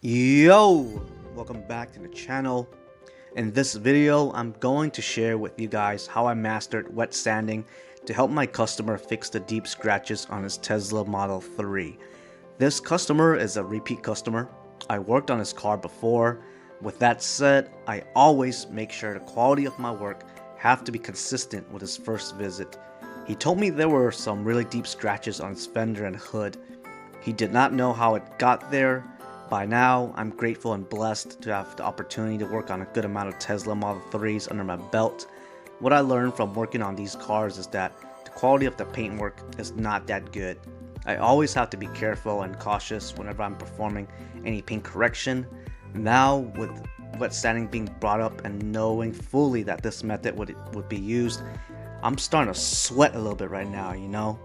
Yo! Welcome back to the channel. In this video, I'm going to share with you guys how I mastered wet sanding to help my customer fix the deep scratches on his Tesla Model 3. This customer is a repeat customer. I worked on his car before. With that said, I always make sure the quality of my work have to be consistent with his first visit. He told me there were some really deep scratches on his fender and hood. He did not know how it got there. By now, I'm grateful and blessed to have the opportunity to work on a good amount of Tesla Model 3s under my belt. What I learned from working on these cars is that the quality of the paintwork is not that good. I always have to be careful and cautious whenever I'm performing any paint correction. Now, with wet sanding being brought up and knowing fully that this method would be used, I'm starting to sweat a little bit right now, you know?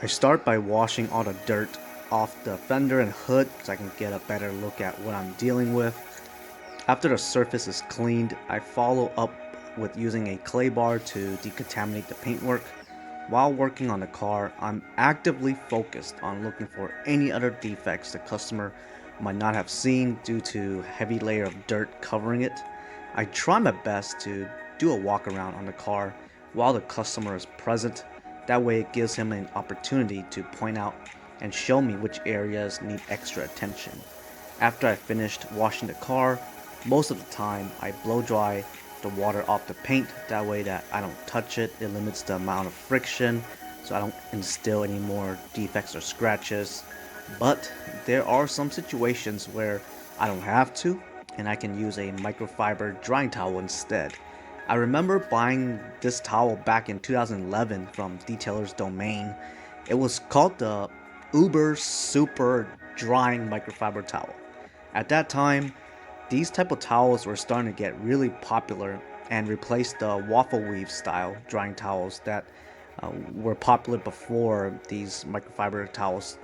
I start by washing all the dirt off the fender and hood so I can get a better look at what I'm dealing with. After the surface is cleaned, I follow up with using a clay bar to decontaminate the paintwork. While working on the car, I'm actively focused on looking for any other defects the customer might not have seen due to heavy layer of dirt covering it. I try my best to do a walk around on the car while the customer is present. That way it gives him an opportunity to point out and show me which areas need extra attention. After I finished washing the car, most of the time I blow dry the water off the paint, that way that I don't touch it. It limits the amount of friction so I don't instill any more defects or scratches. But there are some situations where I don't have to and I can use a microfiber drying towel instead. I remember buying this towel back in 2011 from Detailer's Domain. It was called the Uber Super Drying Microfiber Towel. At that time, these type of towels were starting to get really popular and replaced the waffle weave style drying towels that were popular before these microfiber towels.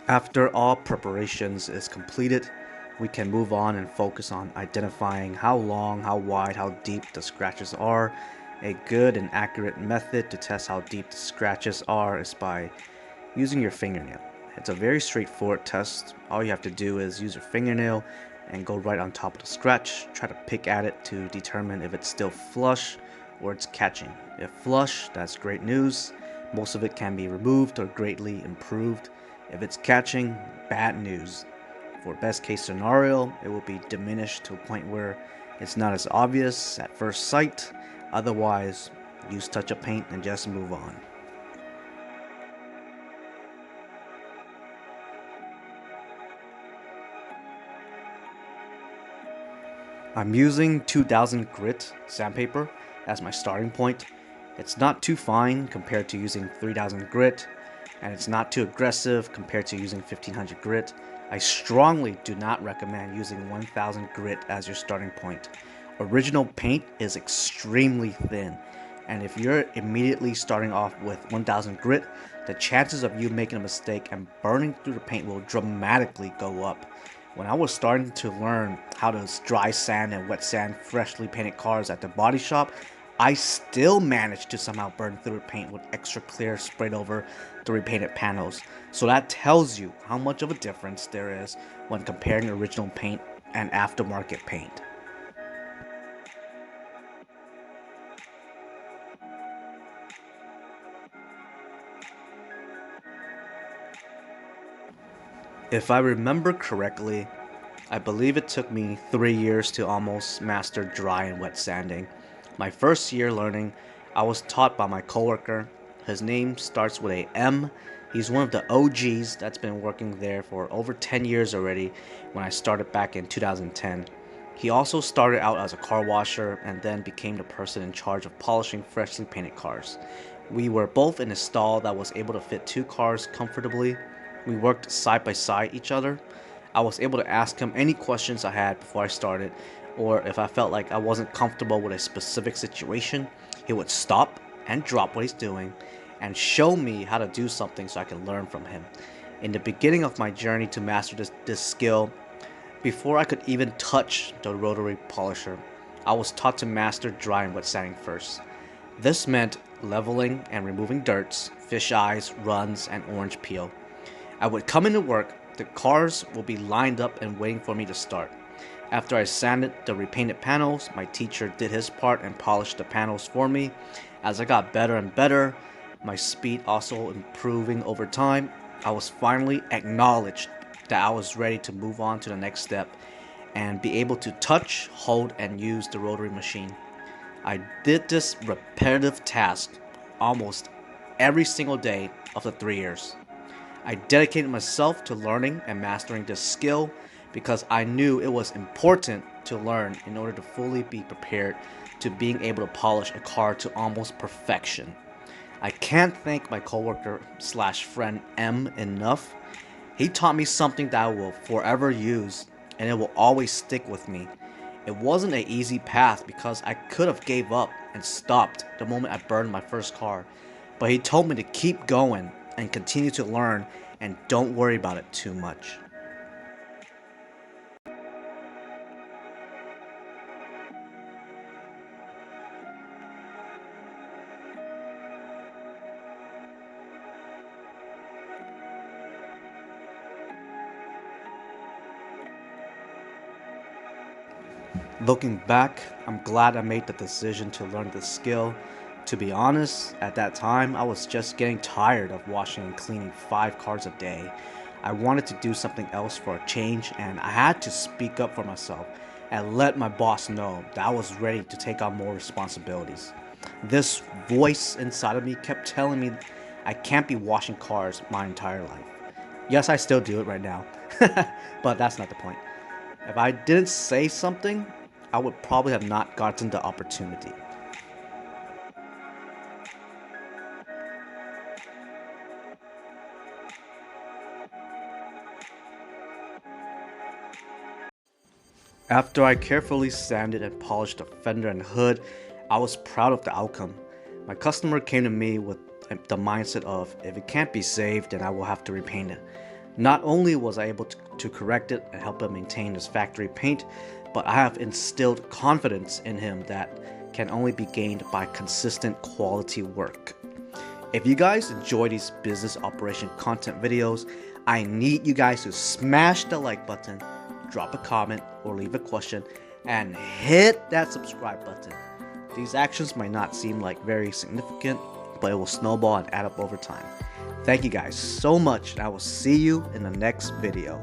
After all preparations is completed, we can move on and focus on identifying how long, how wide, how deep the scratches are. A good and accurate method to test how deep the scratches are is by using your fingernail. It's a very straightforward test. All you have to do is use your fingernail and go right on top of the scratch. Try to pick at it to determine if it's still flush or it's catching. If flush, that's great news. Most of it can be removed or greatly improved. If it's catching, bad news. For best case scenario, it will be diminished to a point where it's not as obvious at first sight. Otherwise, use touch-up paint and just move on. I'm using 2000 grit sandpaper as my starting point. It's not too fine compared to using 3000 grit, and it's not too aggressive compared to using 1500 grit. I strongly do not recommend using 1000 grit as your starting point. Original paint is extremely thin, and if you're immediately starting off with 1000 grit, the chances of you making a mistake and burning through the paint will dramatically go up. When I was starting to learn how to dry sand and wet sand freshly painted cars at the body shop, I still managed to somehow burn through the paint with extra clear sprayed over the repainted panels. So that tells you how much of a difference there is when comparing original paint and aftermarket paint. If I remember correctly, I believe it took me 3 years to almost master dry and wet sanding. My first year learning, I was taught by my coworker. His name starts with a M. He's one of the OGs that's been working there for over 10 years already when I started back in 2010. He also started out as a car washer and then became the person in charge of polishing freshly painted cars. We were both in a stall that was able to fit 2 cars comfortably. We worked side by side each other. I was able to ask him any questions I had before I started, or if I felt like I wasn't comfortable with a specific situation, he would stop and drop what he's doing and show me how to do something so I could learn from him. In the beginning of my journey to master this skill, before I could even touch the rotary polisher, I was taught to master dry and wet sanding first. This meant leveling and removing dirts, fish eyes, runs, and orange peel. I would come into work, the cars will be lined up and waiting for me to start. After I sanded the repainted panels, my teacher did his part and polished the panels for me. As I got better and better, my speed also improving over time, I was finally acknowledged that I was ready to move on to the next step and be able to touch, hold, and use the rotary machine. I did this repetitive task almost every single day of the 3 years. I dedicated myself to learning and mastering this skill because I knew it was important to learn in order to fully be prepared to being able to polish a car to almost perfection. I can't thank my coworker slash friend M enough. He taught me something that I will forever use and it will always stick with me. It wasn't an easy path because I could have gave up and stopped the moment I burned my first car, but he told me to keep going and continue to learn and don't worry about it too much. Looking back, I'm glad I made the decision to learn this skill. To be honest, at that time, I was just getting tired of washing and cleaning 5 cars a day. I wanted to do something else for a change, and I had to speak up for myself and let my boss know that I was ready to take on more responsibilities. This voice inside of me kept telling me I can't be washing cars my entire life. Yes, I still do it right now, but that's not the point. If I didn't say something, I would probably have not gotten the opportunity. After I carefully sanded and polished the fender and hood, I was proud of the outcome. My customer came to me with the mindset of, if it can't be saved, then I will have to repaint it. Not only was I able to correct it and help him maintain his factory paint, but I have instilled confidence in him that can only be gained by consistent quality work. If you guys enjoy these business operation content videos, I need you guys to smash the like button, drop a comment or leave a question, and hit that subscribe button. These actions might not seem like very significant, but it will snowball and add up over time. Thank you guys so much, and I will see you in the next video.